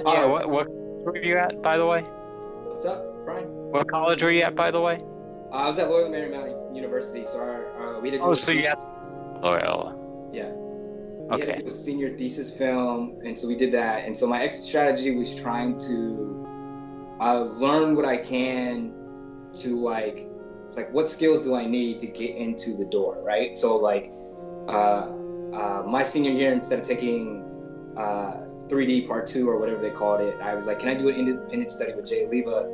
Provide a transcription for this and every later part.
Yeah, what were you at, by the way? What's up, Brian? What college were you at, by the way? I was at Loyola Marymount University, so we had to do Oh, so you had Loyola. Yeah. We Okay. had to do a senior thesis film, and so we did that. And so my exit strategy was trying to learn what I can to like, it's like, what skills do I need to get into the door, right? So like, my senior year, instead of taking 3D part 2 or whatever they called it, I was like, can I do an independent study with Jay Leva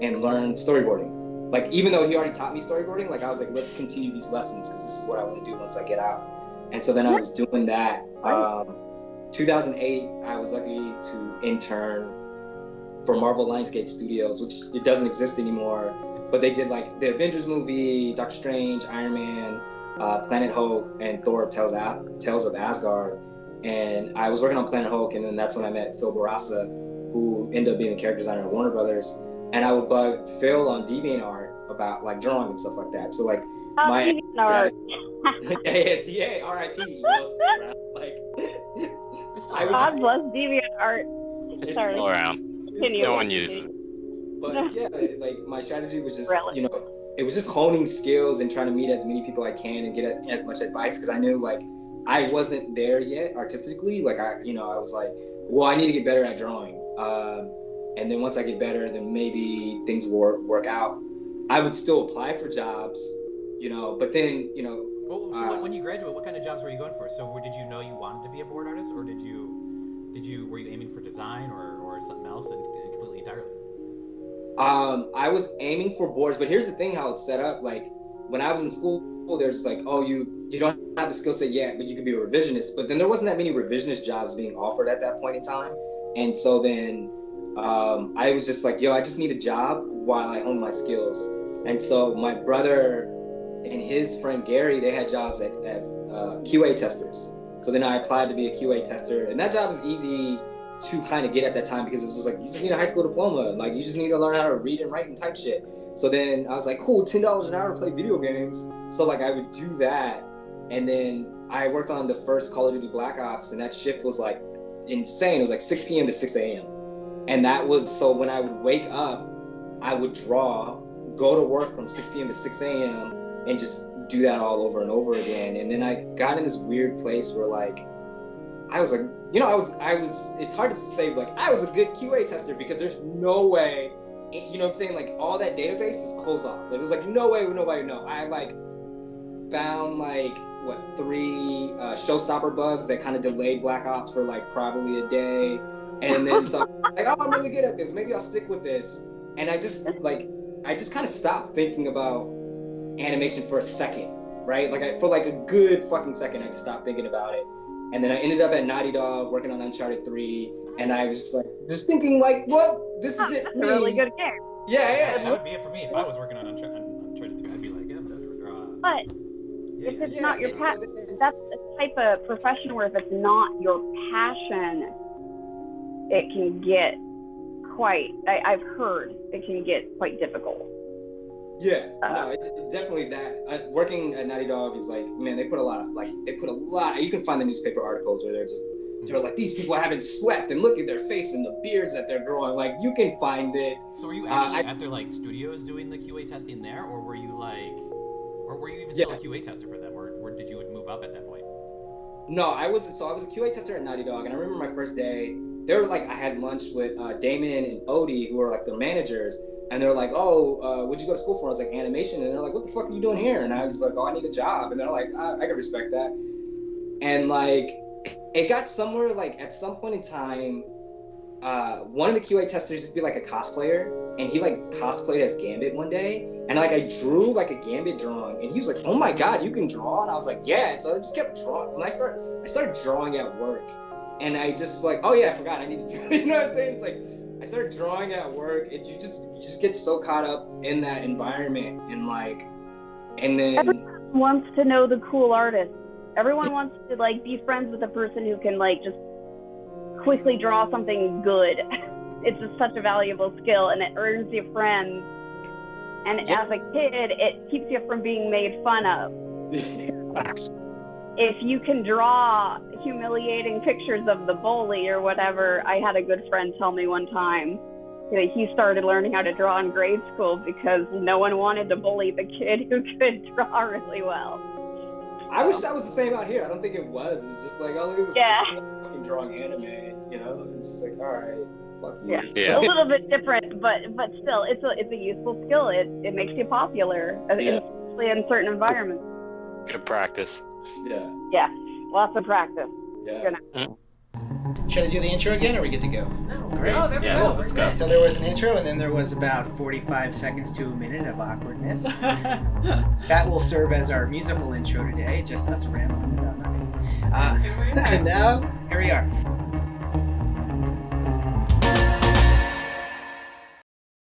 and learn storyboarding? Like, even though he already taught me storyboarding, like I was like, let's continue these lessons because this is what I want to do once I get out. And so then I was doing that. 2008, I was lucky to intern for Marvel Lionsgate Studios, which it doesn't exist anymore. But they did like the Avengers movie, Doctor Strange, Iron Man, Planet Hulk, and Thor Tales of Asgard. And I was working on Planet Hulk, and then that's when I met Phil Barassa, who ended up being the character designer at Warner Brothers. And I would bug Phil on DeviantArt about like drawing and stuff like that. So like my DeviantArt. yeah, R.I.P. Like God bless DeviantArt. It's Sorry. still around. Continue. No one uses it. But yeah, like my strategy was just, you know, it was just honing skills and trying to meet as many people I can and get as much advice, because I knew like I wasn't there yet artistically. Like I was like, well, I need to get better at drawing. And then once I get better, then maybe things will work out. I would still apply for jobs, you know, but then, you know. Well, so when you graduate, what kind of jobs were you going for? So did you know you wanted to be a board artist, or were you aiming for design or something else and completely entirely? I was aiming for boards, but here's the thing, how it's set up. Like when I was in school, there's like, oh, you don't have the skill set yet, but you could be a revisionist. But then there wasn't that many revisionist jobs being offered at that point in time. And so then I was just like, yo, I just need a job while I hone my skills. And so my brother and his friend Gary, they had jobs as QA testers. So then I applied to be a QA tester, and that job is easy to kind of get at that time because it was just like, you just need a high school diploma. Like you just need to learn how to read and write and type shit. So then I was like, cool, $10 an hour to play video games. So like I would do that. And then I worked on the first Call of Duty Black Ops, and that shift was like insane. It was like 6 p.m. to 6 a.m. And that was, so when I would wake up, I would draw, go to work from 6 p.m. to 6 a.m. and just do that all over and over again. And then I got in this weird place where like, I was like, you know, I was, it's hard to say, like, I was a good QA tester because there's no way, you know what I'm saying? Like, all that database is closed off. Like, it was like, no way would nobody know. I, like, found, like, 3 showstopper bugs that kind of delayed Black Ops for, like, probably a day. And then, so, like, oh, I'm really good at this. Maybe I'll stick with this. And I just kind of stopped thinking about animation for a second, right? Like, for, like, a good fucking second, I just stopped thinking about it. And then I ended up at Naughty Dog working on Uncharted 3, and I was just like, just thinking like, well, this is it for me. That's a really good game. Yeah. That would be it for me. If I was working on Uncharted 3, I'd be like, yeah, I'm gonna draw. But if it's not your passion, that's a type of profession where if it's not your passion, it can get I've heard it can get quite difficult. Yeah, no, it definitely that. Working at Naughty Dog is like, man, they put a lot. You can find the newspaper articles where they're like, these people haven't slept and look at their face and the beards that they're growing. Like, you can find it. So were you actually at their like studios doing the QA testing there, or were you even still a QA tester for them, or did you move up at that point? No, I was a QA tester at Naughty Dog, and I remember my first day. They were like, I had lunch with Damon and Odie, who were like the managers. And they're like, oh, what'd you go to school for? I was like, animation. And they're like, what the fuck are you doing here? And I was like, oh, I need a job. And they're like, I can respect that. And like, it got somewhere, like at some point in time, one of the QA testers used to be like a cosplayer, and he like cosplayed as Gambit one day. And like, I drew like a Gambit drawing, and he was like, oh my God, you can draw? And I was like, yeah. And so I just kept drawing. When I started drawing at work, and I just like, oh yeah, I forgot I need to do, you know what I'm saying? It's like, I started drawing at work, and you just get so caught up in that environment, and then everyone wants to know the cool artist. Everyone wants to like be friends with a person who can like just quickly draw something good. It's just such a valuable skill, and it earns you friends. And as a kid, it keeps you from being made fun of. if you can draw humiliating pictures of the bully or whatever, I had a good friend tell me one time that he started learning how to draw in grade school because no one wanted to bully the kid who could draw really well. I wish that was the same out here. I don't think it was. It was just like, oh, look at this fucking drawing anime, you know? It's just like, all right, fuck you. Yeah. A little bit different, but still, it's a useful skill. It makes you popular, especially in certain environments. Good practice. Yeah. Yeah, lots of practice. Yeah. Should I do the intro again, or are we good to go? No. Great. Oh, there we Yeah, go. let's We're go. good. So there was an intro, and then there was about 45 seconds to a minute of awkwardness. That will serve as our musical intro today, just us rambling about nothing. And now, here we are.